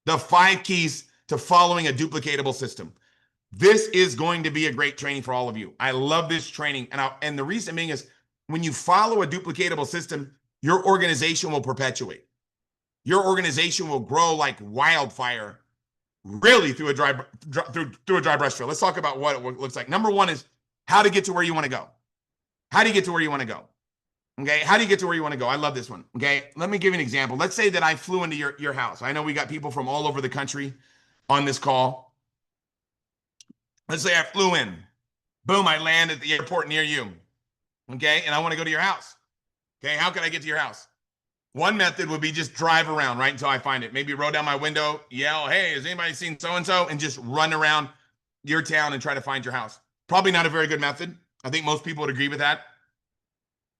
The 5 keys to following a duplicatable system. This is going to be a great training for all of you. I love this training. And the reason being is when you follow a duplicatable system, your organization will perpetuate. Your organization will grow like wildfire, really through a dry brush field. Let's talk about what it looks like. Number one is how to get to where you want to go. How do you get to where you want to go? Okay, how do you get to where you want to go? I love this one. Okay, let me give you an example. Let's say that I flew into your house. I know we got people from all over the country on this call. Let's say I flew in. Boom, I land at the airport near you. Okay, and I want to go to your house. Okay, how can I get to your house? One method would be just drive around right until I find it. Maybe roll down my window, yell, hey, has anybody seen so-and-so? And just run around your town and try to find your house. Probably not a very good method. I think most people would agree with that.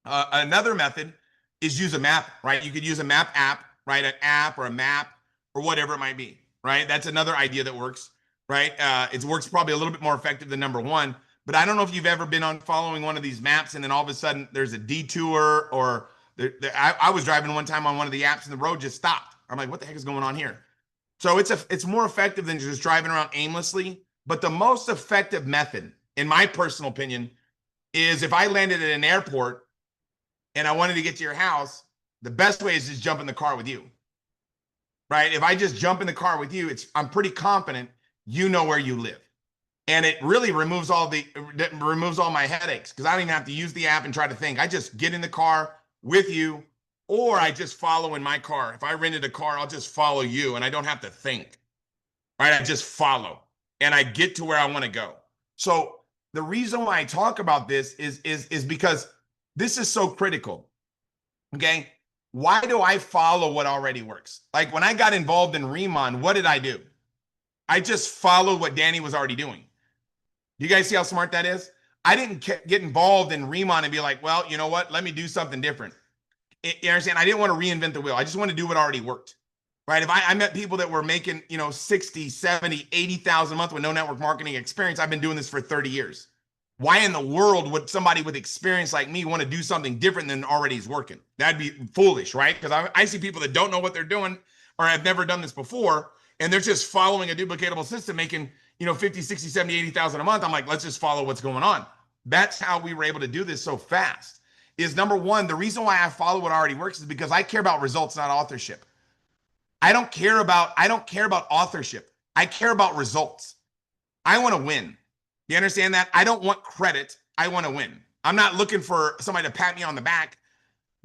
Another method is use a map, right? You could use a map app, right? An app or a map or whatever it might be, right? That's another idea that works, right? It works probably a little bit more effective than number one, but I don't know if you've ever been on following one of these maps and then all of a sudden there's a detour or I was driving one time on one of the apps and the road just stopped. I'm like, what the heck is going on here? So it's more effective than just driving around aimlessly, but the most effective method, in my personal opinion, is if I landed at an airport and I wanted to get to your house, the best way is just jump in the car with you, right? If I just jump in the car with you, I'm pretty confident you know where you live. And it really removes all my headaches because I don't even have to use the app and try to think. I just get in the car with you, or I just follow in my car. If I rented a car, I'll just follow you and I don't have to think, right? I just follow and I get to where I want to go. So the reason why I talk about this is because this is so critical, okay? Why do I follow what already works? Like when I got involved in Riman, what did I do? I just followed what Danny was already doing. You guys see how smart that is? I didn't get involved in Riman and be like, well, you know what? Let me do something different. You understand? I didn't want to reinvent the wheel. I just want to do what already worked, right? If I met people that were making, 60, 70, 80,000 a month with no network marketing experience, I've been doing this for 30 years. Why in the world would somebody with experience like me want to do something different than already is working? That'd be foolish, right? Because I see people that don't know what they're doing or have never done this before, and they're just following a duplicatable system, making 50, 60, 70, 80,000 a month. I'm like, let's just follow what's going on. That's how we were able to do this so fast. Is number one, the reason why I follow what already works is because I care about results, not authorship. I don't care about authorship. I care about results. I want to win. You understand that? I don't want credit. I want to win. I'm not looking for somebody to pat me on the back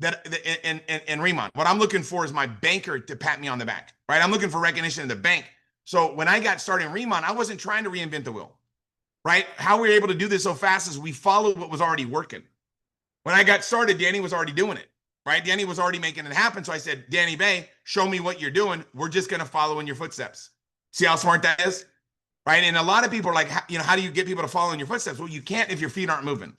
in Riman. What I'm looking for is my banker to pat me on the back, right? I'm looking for recognition in the bank. So when I got started in Riman, I wasn't trying to reinvent the wheel, right? How we were able to do this so fast is we followed what was already working. When I got started, Danny was already doing it, right? Danny was already making it happen. So I said, Danny Bay, show me what you're doing. We're just going to follow in your footsteps. See how smart that is? Right? And a lot of people are like, how do you get people to follow in your footsteps? Well, you can't if your feet aren't moving.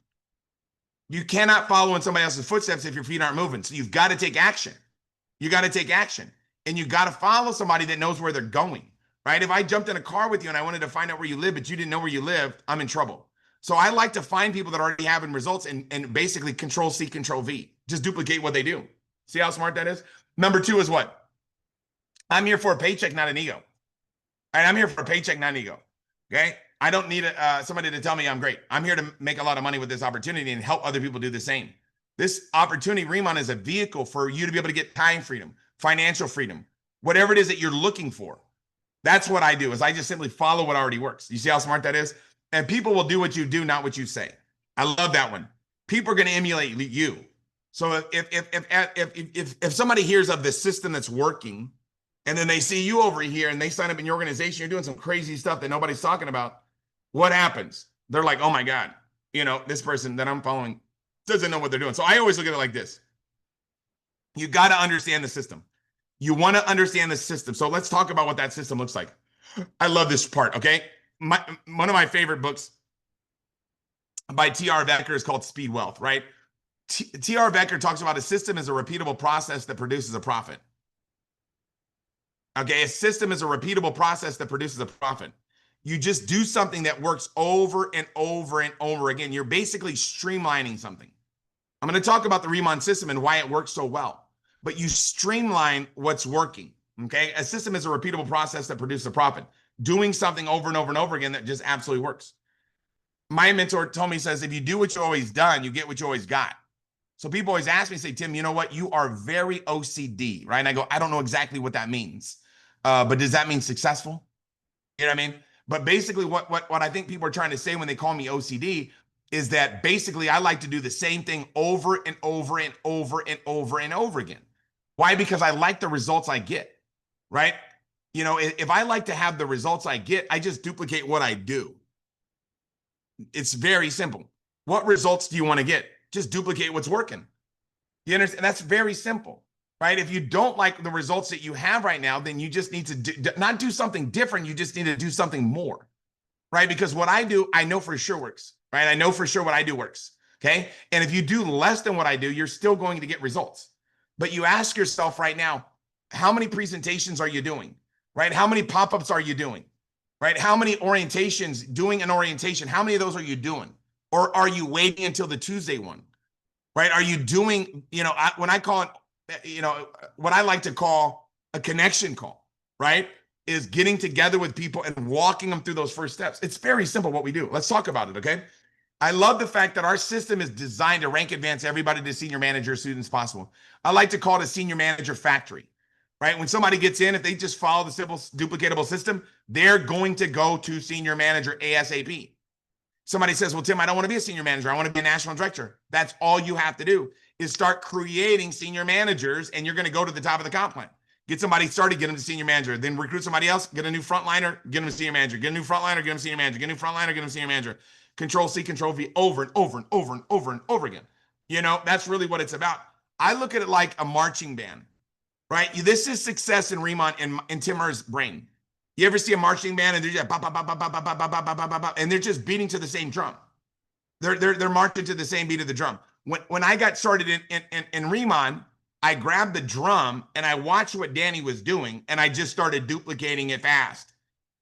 You cannot follow in somebody else's footsteps if your feet aren't moving. So you've got to take action. You got to take action. And you got to follow somebody that knows where they're going, right? If I jumped in a car with you and I wanted to find out where you live, but you didn't know where you lived, I'm in trouble. So I like to find people that are already having results and basically Control-C, Control-V. Just duplicate what they do. See how smart that is? Number two is what? I'm here for a paycheck, not an ego. All right, I'm here for a paycheck, not an ego. Okay? I don't need somebody to tell me I'm great. I'm here to make a lot of money with this opportunity and help other people do the same. This opportunity, Riman, is a vehicle for you to be able to get time freedom, financial freedom, whatever it is that you're looking for. That's what I do, is I just simply follow what already works. You see how smart that is? And people will do what you do, not what you say. I love that one. People are going to emulate you. So if somebody hears of the system that's working, and then they see you over here and they sign up in your organization, you're doing some crazy stuff that nobody's talking about, what happens? They're like, oh my God, this person that I'm following doesn't know what they're doing. So I always look at it like this. You got to understand the system. You want to understand the system. So let's talk about what that system looks like. I love this part, okay? One of my favorite books by T.R. Vecker is called Speed Wealth, right? T.R. Vecker talks about a system is a repeatable process that produces a profit. Okay, a system is a repeatable process that produces a profit. You just do something that works over and over and over again. You're basically streamlining something. I'm going to talk about the Riman system and why it works so well. But you streamline what's working, Okay. A system is a repeatable process that produces a profit. Doing something over and over and over again that just absolutely works. My mentor told me, says, if you do what you always done, you get what you always got. So people always ask me, say, Tim, you know what? You are very OCD, right? And I go, I don't know exactly what that means. But does that mean successful? You know what I mean? But basically what I think people are trying to say when they call me OCD is that basically I like to do the same thing over and over and over and over and over again. Why? Because I like the results I get, right? You know, if I like to have the results I get, I just duplicate what I do. It's very simple. What results do you want to get? Just duplicate what's working. You understand? That's very simple, right? If you don't like the results that you have right now, then you just need to not do something different. You just need to do something more, right? Because what I do, I know for sure works, right? I know for sure what I do works, okay? And if you do less than what I do, you're still going to get results. But you ask yourself right now, how many presentations are you doing, right? How many pop-ups are you doing, right? How many orientations, doing an orientation, how many of those are you doing? Or are you waiting until the Tuesday one, right? Are you doing, you know, when I call it, you know, what I like to call a connection call, right? Is getting together with people and walking them through those first steps. It's very simple what we do. Let's talk about it, okay? I love the fact that our system is designed to rank advance everybody to senior manager as soon as possible. I like to call it a senior manager factory, right? When somebody gets in, if they just follow the simple duplicatable system, they're going to go to senior manager ASAP. Somebody says, well, Tim, I don't want to be a senior manager. I want to be a national director. That's all you have to do is start creating senior managers, and you're going to go to the top of the comp plan. Get somebody started, get them to senior manager, then recruit somebody else, get a new frontliner, get them to senior manager, get a new frontliner, get them to senior manager, get a new frontliner, get them to senior manager. Control C, Control V over and over and over and over and over again. You know, that's really what it's about. I look at it like a marching band, right? This is success in Riman in Timur's brain. You ever see a marching band and they're just and they're just beating to the same drum. They're marching to the same beat of the drum. When I got started in Riman, I grabbed the drum and I watched what Danny was doing and I just started duplicating it fast.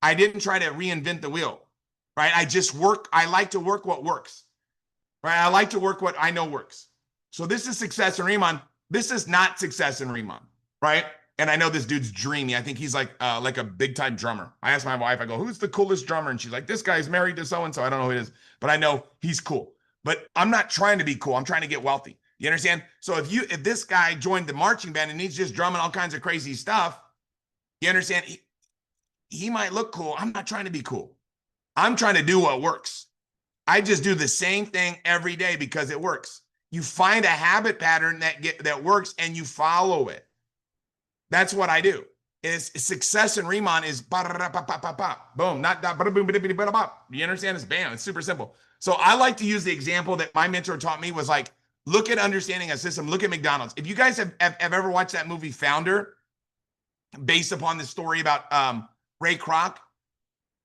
I didn't try to reinvent the wheel, right? I like to work what works, right? I like to work what I know works. So this is success in Riman. This is not success in Riman, right? And I know this dude's dreamy. I think he's like a big time drummer. I asked my wife, I go, who's the coolest drummer? And she's like, this guy's married to so-and-so. I don't know who it is, but I know he's cool. But I'm not trying to be cool. I'm trying to get wealthy. You understand? So if this guy joined the marching band and he's just drumming all kinds of crazy stuff, you understand? He might look cool. I'm not trying to be cool. I'm trying to do what works. I just do the same thing every day because it works. You find a habit pattern that works and you follow it. That's what I do. Is success in Riman is boom, not boom. You understand? It's bam. It's super simple. So I like to use the example that my mentor taught me was like, look at understanding a system. Look at McDonald's. If you guys have ever watched that movie Founder, based upon the story about Ray Kroc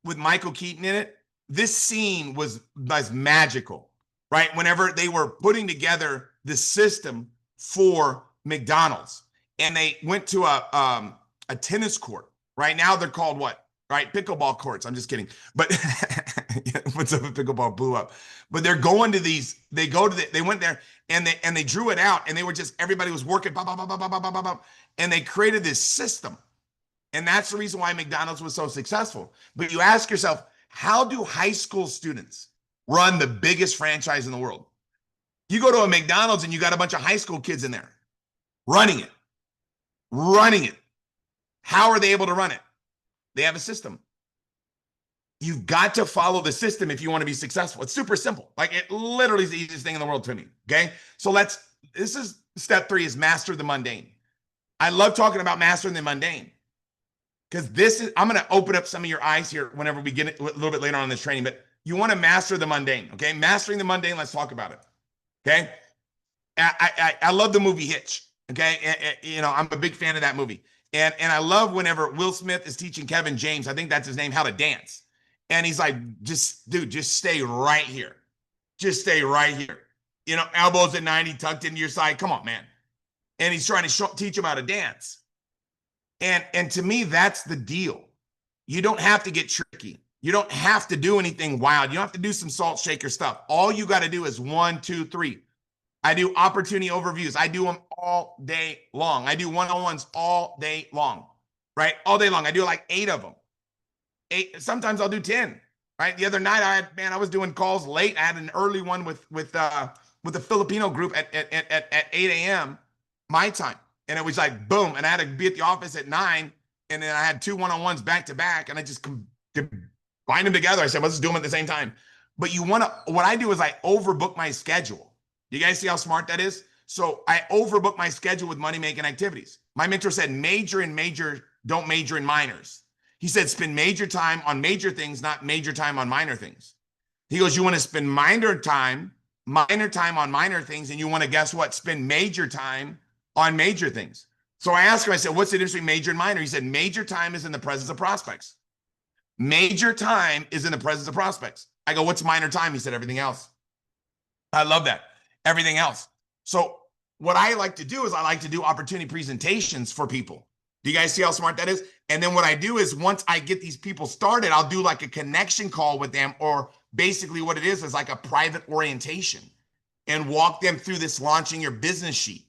with Michael Keaton in it, this scene was magical, right? Whenever they were putting together the system for McDonald's. And they went to a tennis court. Right now they're called what? Right? Pickleball courts. I'm just kidding. But what's up with pickleball blew up. But they're going to these, they went there and they drew it out and they were just, everybody was working, and they created this system. And that's the reason why McDonald's was so successful. But you ask yourself, how do high school students run the biggest franchise in the world? You go to a McDonald's and you got a bunch of high school kids in there running it. How are they able to run it? They have a system. You've got to follow the system if you want to be successful. It's super simple. Like it literally is the easiest thing in the world to me. Okay. So this is step 3 is master the mundane. I love talking about mastering the mundane because I'm going to open up some of your eyes here whenever we get it a little bit later on in this training, but you want to master the mundane. Okay. Mastering the mundane. Let's talk about it. Okay. I love the movie Hitch. Okay. You know, I'm a big fan of that movie. And I love whenever Will Smith is teaching Kevin James, I think that's his name, how to dance. And he's like, just stay right here. Just stay right here. You know, elbows at 90, tucked into your side. Come on, man. And he's trying to teach him how to dance. And to me, that's the deal. You don't have to get tricky. You don't have to do anything wild. You don't have to do some salt shaker stuff. All you got to do is 1, 2, 3. I do opportunity overviews. I do them all day long. I do one-on-ones all day long. right? All day long. I do like 8 of them. 8, sometimes I'll do 10, right? The other night I was doing calls late. I had an early one with the Filipino group at 8 a.m. my time. And it was like, boom. And I had to be at the office at 9. And then I had 2 one-on-ones back to back. And I just bind them together. I said, let's do them at the same time. But what I do is I overbook my schedule. You guys see how smart that is? So I overbook my schedule with money-making activities. My mentor said, major in major, don't major in minors. He said, spend major time on major things, not major time on minor things. He goes, you want to spend minor time on minor things, and you want to, guess what, spend major time on major things. So I asked him, I said, what's the difference between major and minor? He said, major time is in the presence of prospects. Major time is in the presence of prospects. I go, what's minor time? He said, everything else. I love that. Everything else. So what I like to do is I like to do opportunity presentations for people. Do you guys see how smart that is? And then what I do is once I get these people started, I'll do like a connection call with them, or basically what it is like a private orientation, and walk them through this launching your business sheet.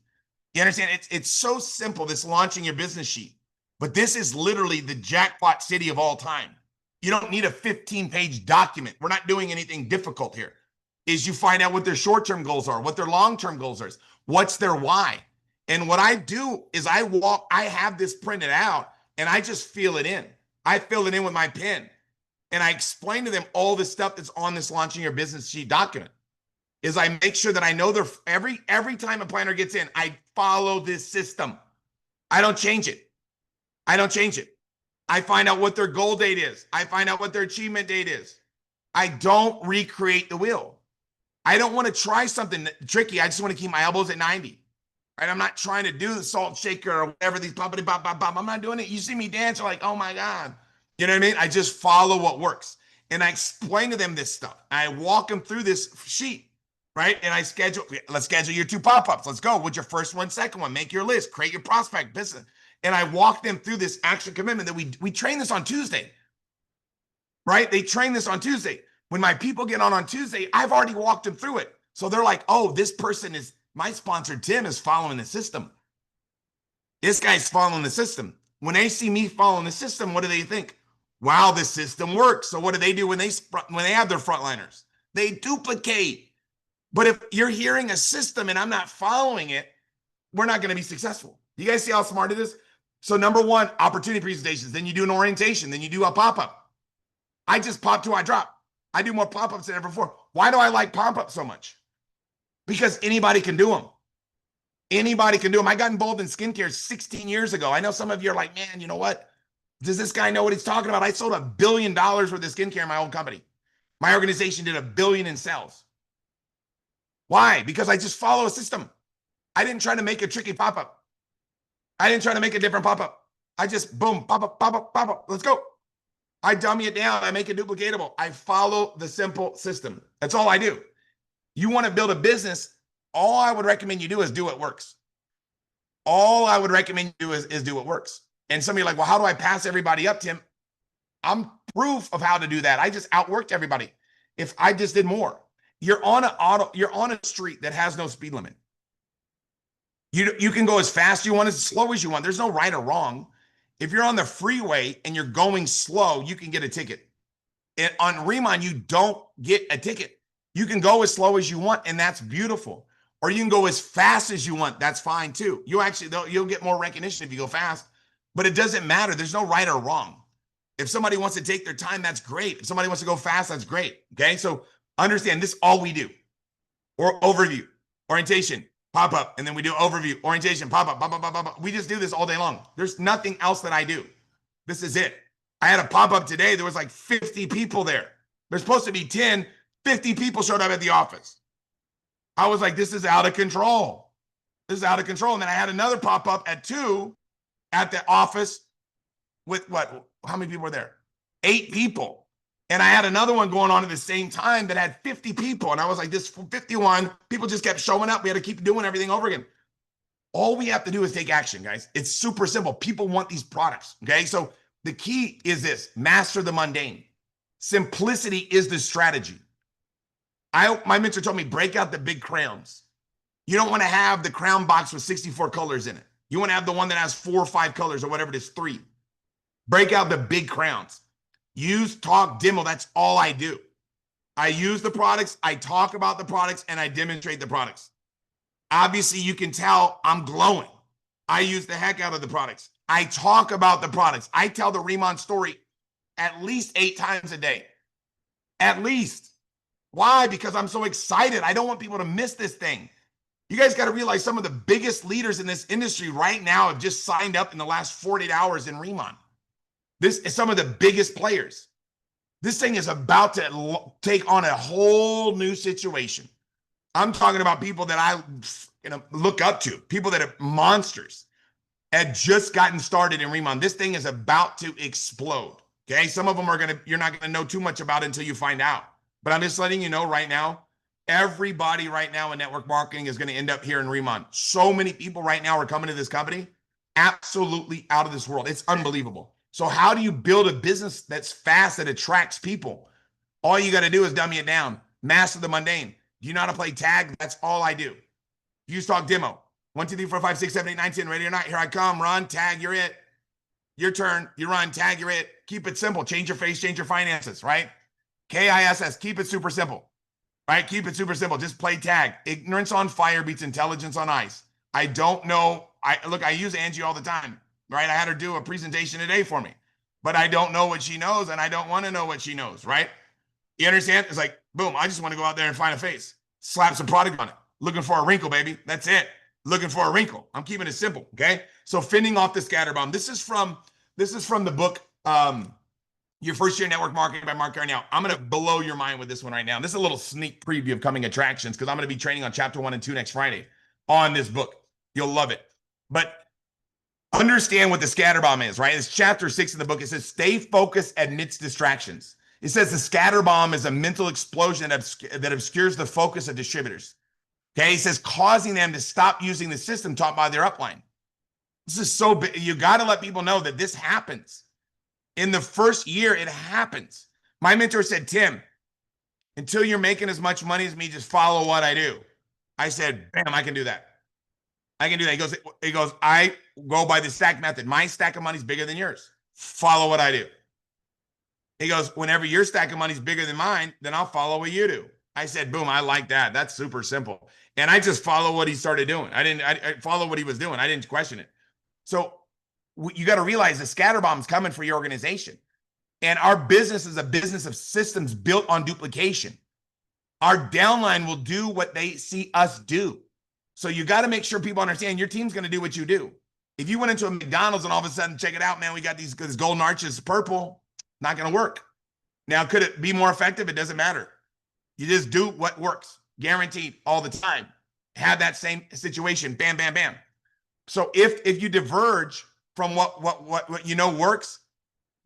You understand? It's so simple, this launching your business sheet. But this is literally the jackpot city of all time. You don't need a 15-page document. We're not doing anything difficult here. Is you find out what their short-term goals are, what their long-term goals are, what's their why. And what I do is I have this printed out and I just fill it in. I fill it in with my pen and I explain to them all the stuff that's on this launching your business sheet document. Is I make sure that I know every time a planner gets in, I follow this system. I don't change it. I find out what their goal date is. I find out what their achievement date is. I don't recreate the wheel. I don't want to try something tricky. I just want to keep my elbows at 90. Right? I'm not trying to do the salt shaker or whatever, these bop, bop, bop, bop. I'm not doing it. You see me dance, you're like, oh my God. You know what I mean? I just follow what works. And I explain to them this stuff. I walk them through this sheet, right? And let's schedule your 2 pop-ups. Let's go. What's your first one, second one? Make your list, create your prospect business. And I walk them through this action commitment that we train this on Tuesday, right? They train this on Tuesday. When my people get on Tuesday, I've already walked them through it. So they're like, oh, this person is, my sponsor, Tim, is following the system. This guy's following the system. When they see me following the system, what do they think? Wow, this system works. So what do they do when they have their frontliners? They duplicate. But if you're hearing a system and I'm not following it, we're not going to be successful. You guys see how smart it is? So number 1, opportunity presentations. Then you do an orientation. Then you do a pop-up. I just pop 2, I drop. I do more pop-ups than ever before. Why do I like pop-ups so much? Because anybody can do them. Anybody can do them. I got involved in skincare 16 years ago. I know some of you are like, man, you know what? Does this guy know what he's talking about? I sold $1 billion worth of skincare in my own company. My organization did $1 billion in sales. Why? Because I just follow a system. I didn't try to make a tricky pop-up. I didn't try to make a different pop-up. I just, boom, pop-up, pop-up, pop-up. Let's go. I dummy it down. I make it duplicatable. I follow the simple system. That's all I do. You want to build a business, all I would recommend you do is do what works. All I would recommend you do is do what works. And some of you are like, well, how do I pass everybody up, Tim? I'm proof of how to do that. I just outworked everybody. If I just did more. You're on a street that has no speed limit. You can go as fast as you want, as slow as you want. There's no right or wrong. If you're on the freeway and you're going slow, you can get a ticket. And on Riman, you don't get a ticket. You can go as slow as you want, and that's beautiful. Or you can go as fast as you want. That's fine too. You'll get more recognition if you go fast, but it doesn't matter. There's no right or wrong. If somebody wants to take their time, that's great. If somebody wants to go fast, that's great. Okay. So understand this, all we do, or overview, orientation, pop up. And then we do overview, orientation, pop up, pop up, pop up. We just do this all day long. There's nothing else that I do. This is it. I had a pop up today. There was like 50 people there. There's supposed to be 10. 50 people showed up at the office. I was like, this is out of control. This is out of control. And then I had another pop-up at 2 at the office with what? How many people were there? 8 people. And I had another one going on at the same time that had 50 people. And I was like, this 51, people just kept showing up. We had to keep doing everything over again. All we have to do is take action, guys. It's super simple. People want these products, okay? So the key is this: master the mundane. Simplicity is the strategy. My mentor told me, break out the big crowns. You don't want to have the crown box with 64 colors in it. You want to have the one that has 4 or 5 colors or whatever it is, 3. Break out the big crowns. Use, talk, demo. That's all I do. I use the products, I talk about the products, and I demonstrate the products. Obviously, you can tell I'm glowing. I use the heck out of the products. I talk about the products. I tell the Riman story at least 8 times a day. At least. Why? Because I'm so excited. I don't want people to miss this thing. You guys got to realize some of the biggest leaders in this industry right now have just signed up in the last 48 hours in Riman. This is some of the biggest players. This thing is about to take on a whole new situation. I'm talking about people that I look up to, people that are monsters, had just gotten started in Riman. This thing is about to explode. Okay, some of them you're not gonna know too much about it until you find out. But I'm just letting you know right now, everybody right now in network marketing is gonna end up here in Riman. So many people right now are coming to this company, absolutely out of this world. It's unbelievable. So how do you build a business that's fast, that attracts people? All you got to do is dummy it down. Master the mundane. Do you know how to play tag? That's all I do. Use, talk, demo. 1, 2, 3, 4, 5, 6, 7, 8, 9, 10. Ready or not? Here I come. Run, tag, you're it. Your turn. You run, tag, you're it. Keep it simple. Change your face, change your finances, right? KISS. Keep it super simple, right? Keep it super simple. Just play tag. Ignorance on fire beats intelligence on ice. I don't know. I use Angie all the time. Right? I had her do a presentation today for me, but I don't know what she knows, and I don't want to know what she knows, right? You understand? It's like, boom, I just want to go out there and find a face, slap some product on it. Looking for a wrinkle, baby. That's it. Looking for a wrinkle. I'm keeping it simple, okay? So fending off the scatter bomb. This is from the book, Your First Year Network Marketing by Mark Carnell. I'm going to blow your mind with this one right now. This is a little sneak preview of coming attractions because I'm going to be training on chapter 1 and 2 next Friday on this book. You'll love it. But understand what the scatter bomb is, right? It's chapter 6 in the book. It says, stay focused amidst distractions. It says the scatter bomb is a mental explosion that obscures the focus of distributors. Okay, he says, causing them to stop using the system taught by their upline. This is so big. You got to let people know that this happens. In the first year, it happens. My mentor said, Tim, until you're making as much money as me, just follow what I do. I said, bam, I can do that. I can do that. He goes, I go by the stack method. My stack of money is bigger than yours. Follow what I do. He goes, whenever your stack of money is bigger than mine, then I'll follow what you do. I said, boom, I like that. That's super simple. And I just follow what he started doing. I follow what he was doing. I didn't question it. So you got to realize the scatter bomb's coming for your organization. And our business is a business of systems built on duplication. Our downline will do what they see us do. So you got to make sure people understand your team's going to do what you do. If you went into a McDonald's and all of a sudden, check it out, man, we got these golden arches, purple, not going to work. Now, could it be more effective? It doesn't matter. You just do what works, guaranteed all the time. Have that same situation, bam, bam, bam. So if you diverge from what you know works,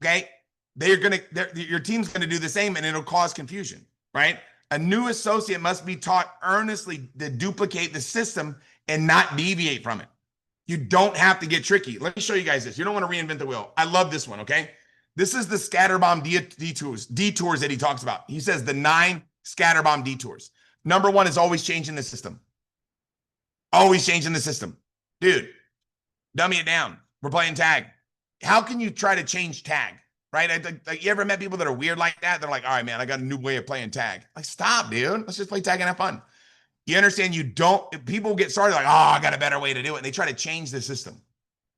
okay, your team's going to do the same, and it'll cause confusion, right? A new associate must be taught earnestly to duplicate the system and not deviate from it. You don't have to get tricky. Let me show you guys this. You don't want to reinvent the wheel. I love this one, okay? This is the scatterbomb detours that he talks about. He says the 9 scatterbomb detours. Number 1 is always changing the system. Always changing the system. Dude, dummy it down. We're playing tag. How can you try to change tag? Right? Like, you ever met people that are weird like that? They're like, all right, man, I got a new way of playing tag. Like, stop, dude. Let's just play tag and have fun. You understand? People get started like, oh, I got a better way to do it. And they try to change the system.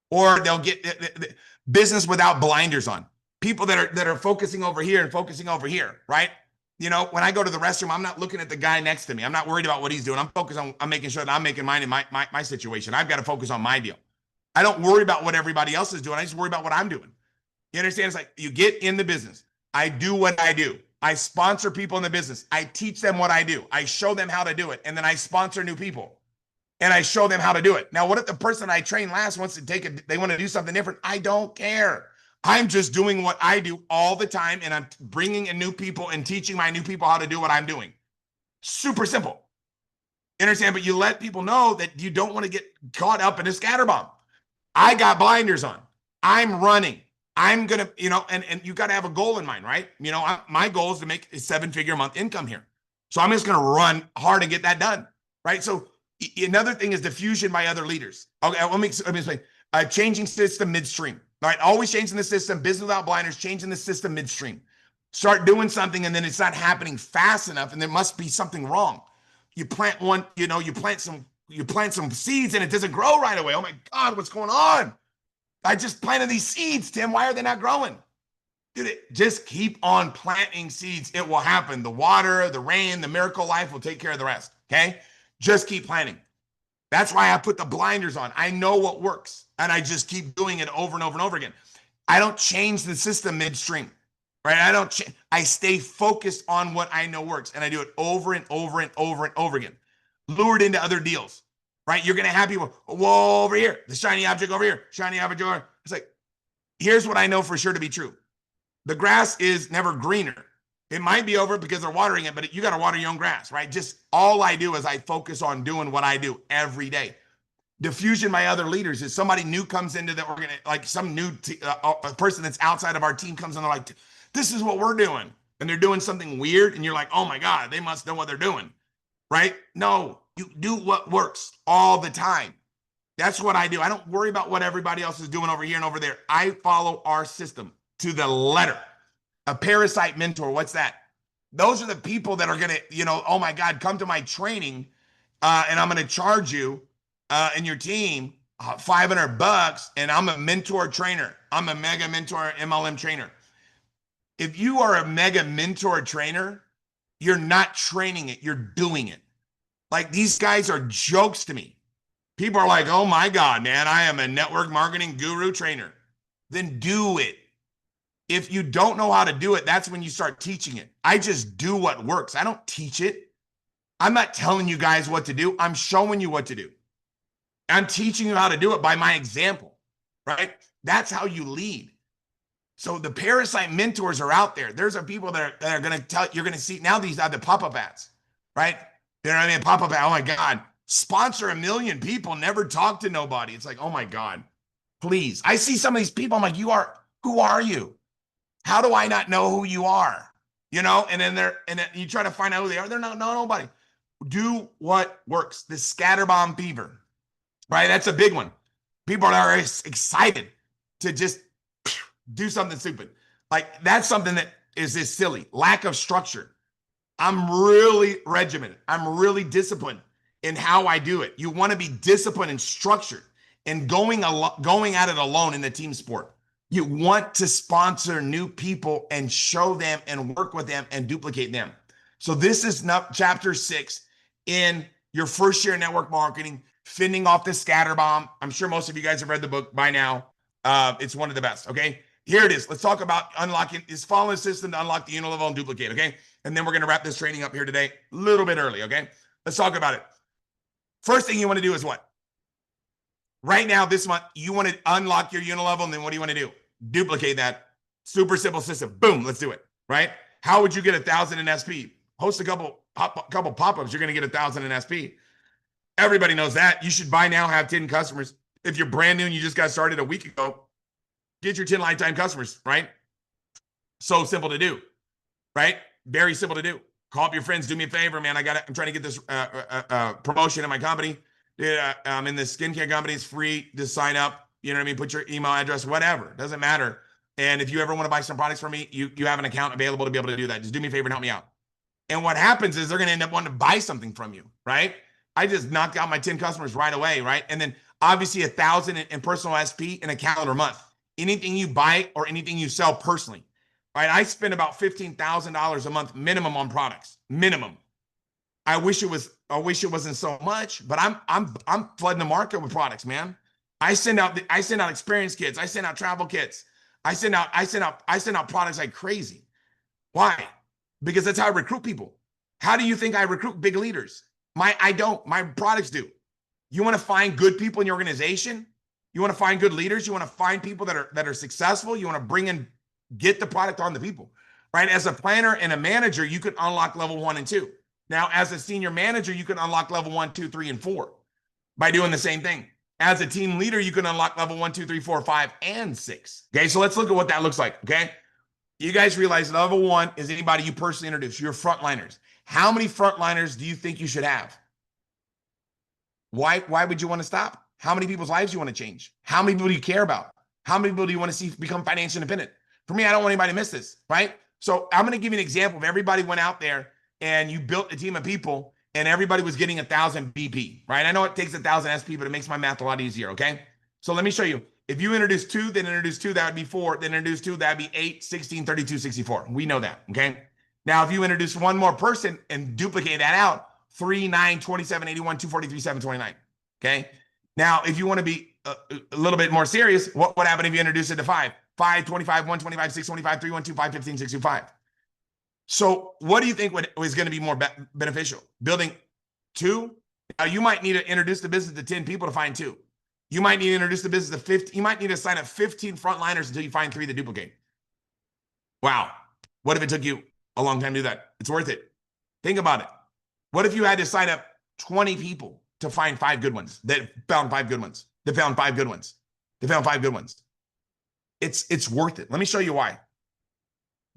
Or they'll get the business without blinders on. People that are focusing over here and focusing over here, right? You know, when I go to the restroom, I'm not looking at the guy next to me. I'm not worried about what he's doing. I'm focused on, I'm making sure that I'm making mine in my situation. I've got to focus on my deal. I don't worry about what everybody else is doing. I just worry about what I'm doing. You understand? It's like you get in the business. I do what I do. I sponsor people in the business. I teach them what I do. I show them how to do it. And then I sponsor new people. And I show them how to do it. Now, what if the person I train last wants to they want to do something different? I don't care. I'm just doing what I do all the time. And I'm bringing in new people and teaching my new people how to do what I'm doing. Super simple. You understand? But you let people know that you don't want to get caught up in a scatterbomb. I got blinders on. I'm running. I'm going to, and you got to have a goal in mind, right? My goal is to make a 7-figure a month income here. So I'm just going to run hard and get that done, right? So another thing is diffusion by other leaders. Okay, let me explain. Changing system midstream. All right, always changing the system, business without blinders, changing the system midstream. Start doing something and then it's not happening fast enough and there must be something wrong. You plant one, you plant some seeds and it doesn't grow right away. Oh my God, what's going on? I just planted these seeds, Tim. Why are they not growing? Dude, just keep on planting seeds. It will happen. The water, the rain, the miracle life will take care of the rest. Okay? Just keep planting. That's why I put the blinders on. I know what works and I just keep doing it over and over and over again. I don't change the system midstream, right? I stay focused on what I know works and I do it over and over and over and over again. Lured into other deals, right? You're going to have people, whoa, over here, the shiny object over here, shiny object over here. It's like, here's what I know for sure to be true. The grass is never greener. It might be over because they're watering it, but you got to water your own grass, right? Just all I do is I focus on doing what I do every day. Diffusion, my other leaders, is somebody new comes into the organization, like some new a person that's outside of our team comes in, they're like, this is what we're doing. And they're doing something weird. And you're like, oh my God, they must know what they're doing, right? No, you do what works all the time. That's what I do. I don't worry about what everybody else is doing over here and over there. I follow our system to the letter. A parasite mentor, what's that? Those are the people that are going to, oh my God, come to my training and I'm going to charge you and your team $500 and I'm a mentor trainer. I'm a mega mentor MLM trainer. If you are a mega mentor trainer, you're not training it, you're doing it. Like these guys are jokes to me. People are like, oh my God, man, I am a network marketing guru trainer. Then do it. If you don't know how to do it, that's when you start teaching it. I just do what works. I don't teach it. I'm not telling you guys what to do. I'm showing you what to do. I'm teaching you how to do it by my example, right? That's how you lead. So the parasite mentors are out there. There's people that are going to tell, you're going to see now these are the pop-up ads, right? You know what I mean? Pop-up ad, oh my God, sponsor 1 million people, never talk to nobody. It's like, oh my God, please. I see some of these people, I'm like, who are you? How do I not know who you are? And then you try to find out who they are. They're not nobody. Do what works. The scatterbomb fever, right? That's a big one. People are excited to just do something stupid. Like that's something that is this silly. Lack of structure. I'm really regimented. I'm really disciplined in how I do it. You want to be disciplined and structured and going at it alone in the team sport. You want to sponsor new people and show them and work with them and duplicate them. So this is chapter 6 in your first year network marketing, fending off the scatterbomb. I'm sure most of you guys have read the book by now. It's one of the best, okay? Here it is. Let's talk about unlocking this following system to unlock the unilevel and duplicate, okay? And then we're going to wrap this training up here today a little bit early, okay? Let's talk about it. First thing you want to do is what? Right now, this month, you want to unlock your unilevel, and then what do you want to do? Duplicate that. Super simple system. Boom, let's do it, right? How would you get 1,000 in SP? Host a couple pop-ups, you're going to get 1,000 in SP. Everybody knows that. You should by now have 10 customers. If you're brand new and you just got started a week ago, get your 10 lifetime customers, right? So simple to do, right? Very simple to do. Call up your friends. Do me a favor, man. I'm trying to get this promotion in my company. I'm in the skincare company. It's free to sign up. You know what I mean? Put your email address, whatever. Doesn't matter. And if you ever want to buy some products from me, you have an account available to be able to do that. Just do me a favor and help me out. And what happens is they're going to end up wanting to buy something from you, right? I just knocked out my 10 customers right away, right? And then obviously 1,000 in personal SP in a calendar month. Anything you buy or anything you sell personally, right? I spend about $15,000 a month minimum on products, minimum. I wish it wasn't so much, but I'm flooding the market with products, man. I send out experience kits. I send out travel kits. I send out products like crazy. Why? Because that's how I recruit people. How do you think I recruit big leaders? I don't. My products do. You want to find good people in your organization? You want to find good leaders? You want to find people that are successful? You want to get the product on the people, right? As a planner and a manager, you can unlock level 1 and 2. Now, as a senior manager, you can unlock level 1, 2, 3, and 4 by doing the same thing. As a team leader, you can unlock level 1, 2, 3, 4, 5, and 6. Okay, so let's look at what that looks like. Okay, you guys realize level 1 is anybody you personally introduce, your frontliners. How many frontliners do you think you should have? Why would you want to stop? How many people's lives do you want to change? How many people do you care about? How many people do you want to see become financially independent? For me, I don't want anybody to miss this, right? So I'm going to give you an example of everybody went out there and you built a team of people and everybody was getting 1,000 BP, right? I know it takes 1,000 SP, but it makes my math a lot easier, okay? So let me show you. If you introduce 2, then introduce 2, that would be 4. Then introduce 2, that would be 8, 16, 32, 64. We know that, okay? Now, if you introduce one more person and duplicate that out, 3, 9, 27, 81, 243, 729, okay? Now, if you want to be a little bit more serious, what would happen if you introduce it to 5? 5, 25, 125, 625, 3, 1, 2, 5, 15, 625. So what do you think was going to be more beneficial? Building 2? Now, you might need to introduce the business to 10 people to find 2. You might need to introduce the business to 50. You might need to sign up 15 frontliners until you find 3 that duplicate. Wow. What if it took you a long time to do that? It's worth it. Think about it. What if you had to sign up 20 people to find 5 good ones that found 5 good ones? They found 5 good ones. They found 5 good ones. It's worth it. Let me show you why.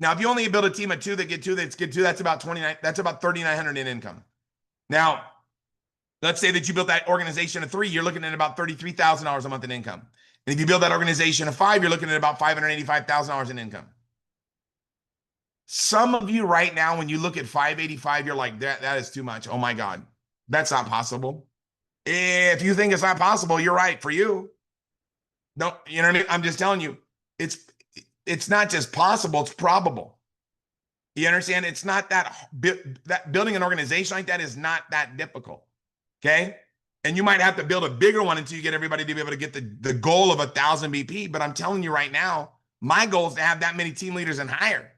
Now, if you only build a team of 2 that get 2, that's about 29. That's about 3,900 in income. Now, let's say that you built that organization of 3, you're looking at about $33,000 a month in income. And if you build that organization of 5, you're looking at about $585,000 in income. Some of you right now, when you look at 585, you're like, that is too much. Oh my God, that's not possible. If you think it's not possible, you're right for you. No, you know what I mean? I'm just telling you, it's not just possible, it's probable. You understand? It's not that building an organization like that is not that difficult. Okay. And you might have to build a bigger one until you get everybody to be able to get the goal of 1,000 BP. But I'm telling you right now, my goal is to have that many team leaders and higher,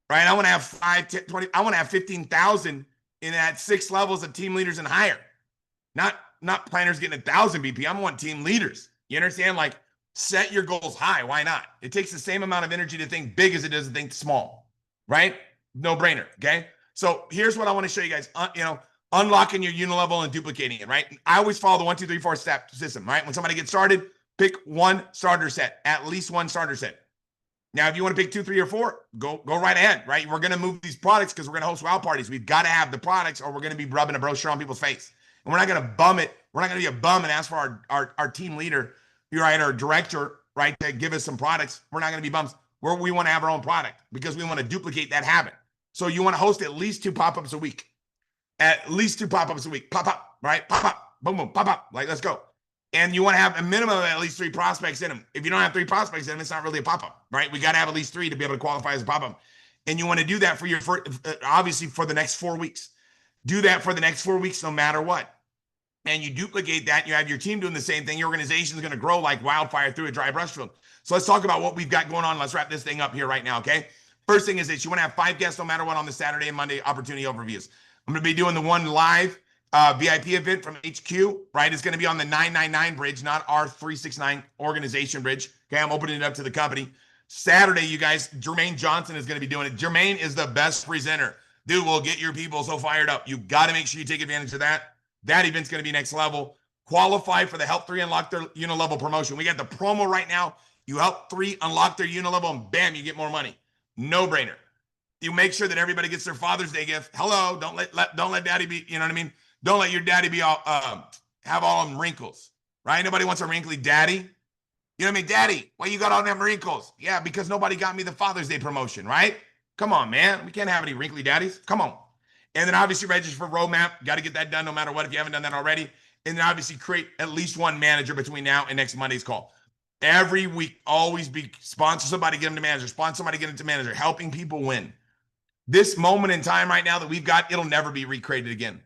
right? I want to have 5, 10, 20, I want to have 15,000 in that 6 levels of team leaders and higher. Not planners getting 1,000 BP. I want team leaders. You understand? Like, set your goals high. Why not? It takes the same amount of energy to think big as it does to think small, right? No brainer. Okay. So here's what I want to show you guys. Unlocking your unilevel and duplicating it, right? I always follow the 1, 2, 3, 4 step system, right? When somebody gets started, pick 1 starter set, at least 1 starter set. Now, if you want to pick 2, 3, or 4, go right ahead, right? We're going to move these products because we're going to host wow parties. We've got to have the products or we're going to be rubbing a brochure on people's face. And we're not going to bum it. We're not going to be a bum and ask for our team leader, right, our director, right, to give us some products. We're not going to be bums. We want to have our own product because we want to duplicate that habit. So you want to host at least 2 pop-ups a week. At least 2 pop-ups a week. Pop up, right? Pop up, boom, boom, pop up. Like, let's go. And you want to have a minimum of at least 3 prospects in them. If you don't have 3 prospects in them, it's not really a pop-up, right? We got to have at least 3 to be able to qualify as a pop-up. And you want to do that for obviously for the next 4 weeks. Do that for the next 4 weeks, no matter what. And you duplicate that. You have your team doing the same thing. Your organization is going to grow like wildfire through a dry brush field. So let's talk about what we've got going on. Let's wrap this thing up here right now, okay? First thing is that you want to have 5 guests no matter what on the Saturday and Monday opportunity overviews. I'm going to be doing the one live VIP event from HQ, right? It's going to be on the 999 bridge, not our 369 organization bridge. Okay, I'm opening it up to the company. Saturday, you guys, Jermaine Johnson is going to be doing it. Jermaine is the best presenter. Dude, we'll get your people so fired up. You got to make sure you take advantage of that. That event's going to be next level. Qualify for the Help 3 Unlock Their Unilevel promotion. We got the promo right now. You help 3 unlock their Unilevel and bam, you get more money. No brainer. You make sure that everybody gets their Father's Day gift. Hello, don't let daddy be, you know what I mean? Don't let your daddy be all have all of them wrinkles, right? Nobody wants a wrinkly daddy. You know what I mean? Daddy, why you got all them wrinkles? Yeah, because nobody got me the Father's Day promotion, right? Come on, man. We can't have any wrinkly daddies. Come on. And then obviously register for roadmap. Got to get that done no matter what if you haven't done that already. And then obviously create at least 1 manager between now and next Monday's call. Every week, always be sponsor somebody, get them to manager. Sponsor somebody, get them to manager. Helping people win. This moment in time right now that we've got, it'll never be recreated again.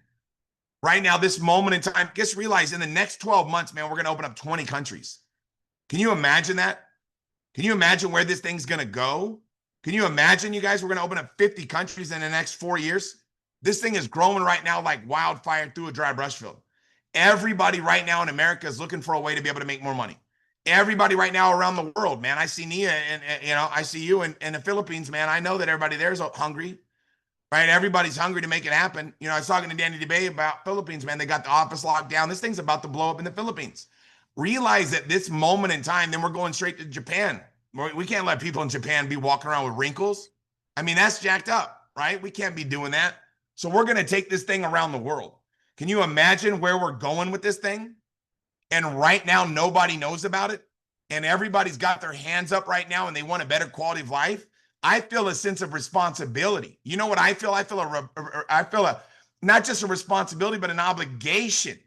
Right now, this moment in time, just realize in the next 12 months, man, we're going to open up 20 countries. Can you imagine that? Can you imagine where this thing's going to go? Can you imagine, you guys, we're going to open up 50 countries in the next 4 years? This thing is growing right now like wildfire through a dry brush field. Everybody right now in America is looking for a way to be able to make more money. Everybody right now around the world, man. I see Nia and I see you in the Philippines, man. I know that everybody there is hungry, right? Everybody's hungry to make it happen. I was talking to Danny DeBay about Philippines, man. They got the office locked down. This thing's about to blow up in the Philippines. Realize that this moment in time, then we're going straight to Japan. We can't let people in Japan be walking around with wrinkles. I mean, that's jacked up, right? We can't be doing that. So we're going to take this thing around the world. Can you imagine where we're going with this thing? And right now, nobody knows about it. and everybody's got their hands up right now and they want a better quality of life, I feel a sense of responsibility. You know what I feel? I feel a not just a responsibility, but an obligation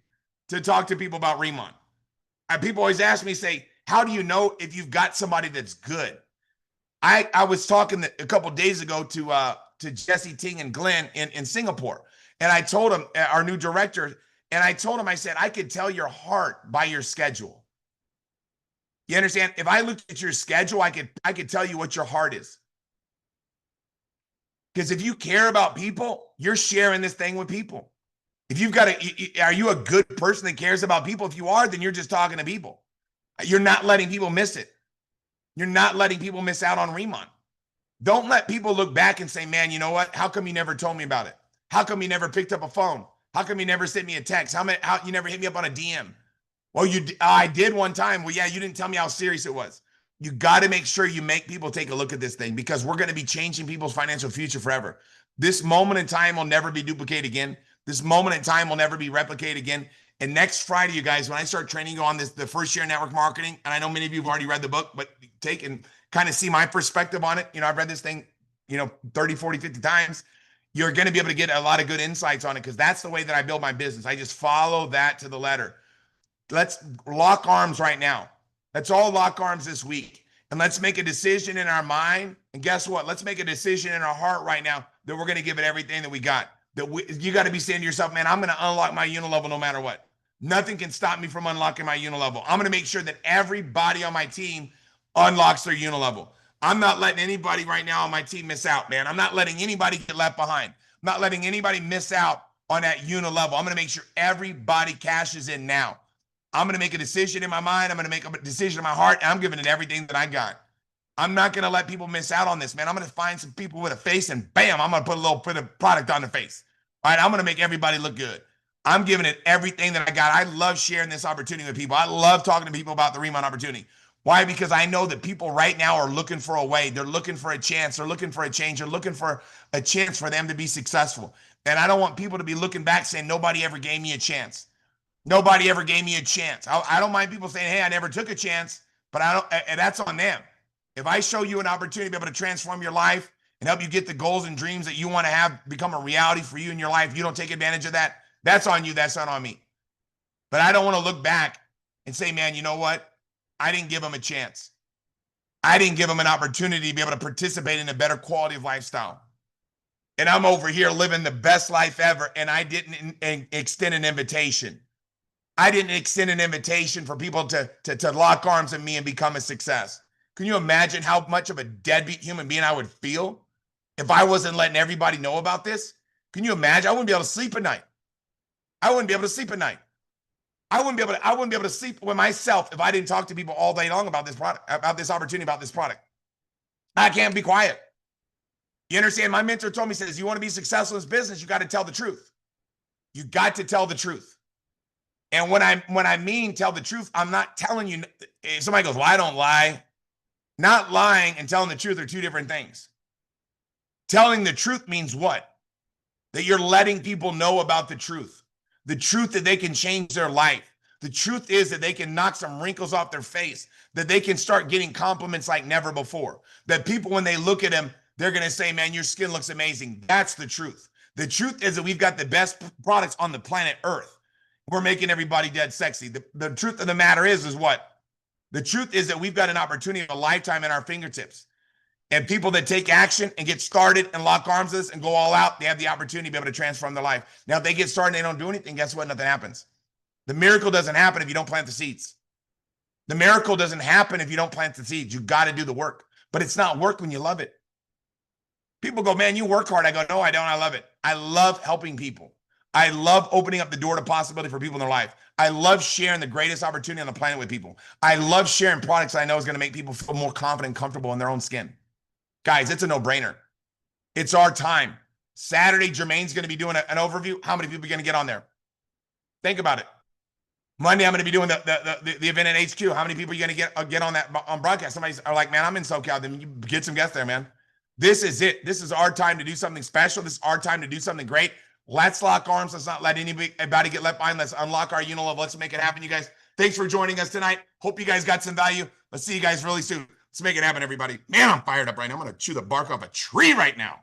to talk to people about Riman. People always ask me, say, how do you know if you've got somebody that's good? I was talking a couple of days ago to Jesse Ting and Glenn in Singapore. And I told him, our new director, and I told him, I said, I could tell your heart by your schedule. You understand? If I looked at your schedule, I could tell you what your heart is. Because if you care about people, you're sharing this thing with people. If you've got are you a good person that cares about people? If you are, then you're just talking to people. You're not letting people miss it. You're not letting people miss out on Riman. Don't let people look back and say, man, you know what? How come you never told me about it? How come you never picked up a phone? How come you never sent me a text? How you never hit me up on a DM? Well, I did one time. Well, yeah, you didn't tell me how serious it was. You got to make sure you make people take a look at this thing, because we're going to be changing people's financial future forever. This moment in time will never be duplicated again. This moment in time will never be replicated again. And next Friday, you guys, when I start training you on the first year network marketing, and I know many of you have already read the book, but take and kind of see my perspective on it. You know, I've read this thing, 30, 40, 50 times. You're going to be able to get a lot of good insights on it, because that's the way that I build my business. I just follow that to the letter. Let's lock arms right now. Let's all lock arms this week. And let's make a decision in our mind. And guess what? Let's make a decision in our heart right now that we're going to give it everything that we got. You got to be saying to yourself, man, I'm going to unlock my unilevel no matter what. Nothing can stop me from unlocking my unilevel. I'm going to make sure that everybody on my team unlocks their unilevel. I'm not letting anybody right now on my team miss out, man. I'm not letting anybody get left behind. I'm not letting anybody miss out on that unilevel. I'm going to make sure everybody cashes in now. I'm going to make a decision in my mind. I'm going to make a decision in my heart. And I'm giving it everything that I got. I'm not going to let people miss out on this, man. I'm going to find some people with a face and bam, I'm going to put a little bit of product on their face. All right, I'm going to make everybody look good. I'm giving it everything that I got. I love sharing this opportunity with people. I love talking to people about the Riman opportunity. Why? Because I know that people right now are looking for a way. They're looking for a chance. They're looking for a change. They're looking for a chance for them to be successful. And I don't want people to be looking back saying, nobody ever gave me a chance. Nobody ever gave me a chance. I don't mind people saying, hey, I never took a chance, but and that's on them. If I show you an opportunity to be able to transform your life and help you get the goals and dreams that you want to have become a reality for you in your life, you don't take advantage of that, that's on you. That's not on me. But I don't want to look back and say, man, you know what? I didn't give them a chance. I didn't give them an opportunity to be able to participate in a better quality of lifestyle. And I'm over here living the best life ever, and I didn't extend an invitation. I didn't extend an invitation for people to lock arms with me and become a success. Can you imagine how much of a deadbeat human being I would feel if I wasn't letting everybody know about this? Can you imagine? I wouldn't be able to sleep at night. I wouldn't be able to sleep at night. I wouldn't be able to sleep with myself if I didn't talk to people all day long about this product, about this opportunity, about this product. I can't be quiet. You understand? My mentor told me, says, you want to be successful in this business, you got to tell the truth. You got to tell the truth. And when I mean tell the truth, I'm not telling you. If somebody goes, well, I don't lie. Not lying and telling the truth are two different things. Telling the truth means what? That you're letting people know about the truth. The truth that they can change their life. The truth is that they can knock some wrinkles off their face. That they can start getting compliments like never before. That people, when they look at them, they're going to say, man, your skin looks amazing. That's the truth. The truth is that we've got the best products on the planet Earth. We're making everybody dead sexy. The truth of the matter is what? The truth is that we've got an opportunity of a lifetime in our fingertips. And people that take action and get started and lock arms with us and go all out, they have the opportunity to be able to transform their life. Now, if they get started and they don't do anything, guess what? Nothing happens. The miracle doesn't happen if you don't plant the seeds. The miracle doesn't happen if you don't plant the seeds. You got to do the work. But it's not work when you love it. People go, man, you work hard. I go, no, I don't. I love it. I love helping people. I love opening up the door to possibility for people in their life. I love sharing the greatest opportunity on the planet with people. I love sharing products I know is going to make people feel more confident and comfortable in their own skin. Guys, it's a no-brainer. It's our time. Saturday, Jermaine's going to be doing an overview. How many people are going to get on there? Think about it. Monday, I'm going to be doing the event at HQ. How many people are you going to get on that on broadcast? Somebody's like, man, I'm in SoCal. Then you get some guests there, man. This is it. This is our time to do something special. This is our time to do something great. Let's lock arms. Let's not let anybody get left behind. Let's unlock our unilevel. Let's make it happen, you guys. Thanks for joining us tonight. Hope you guys got some value. Let's see you guys really soon. Let's make it happen, everybody. Man, I'm fired up right now. I'm going to chew the bark off a tree right now.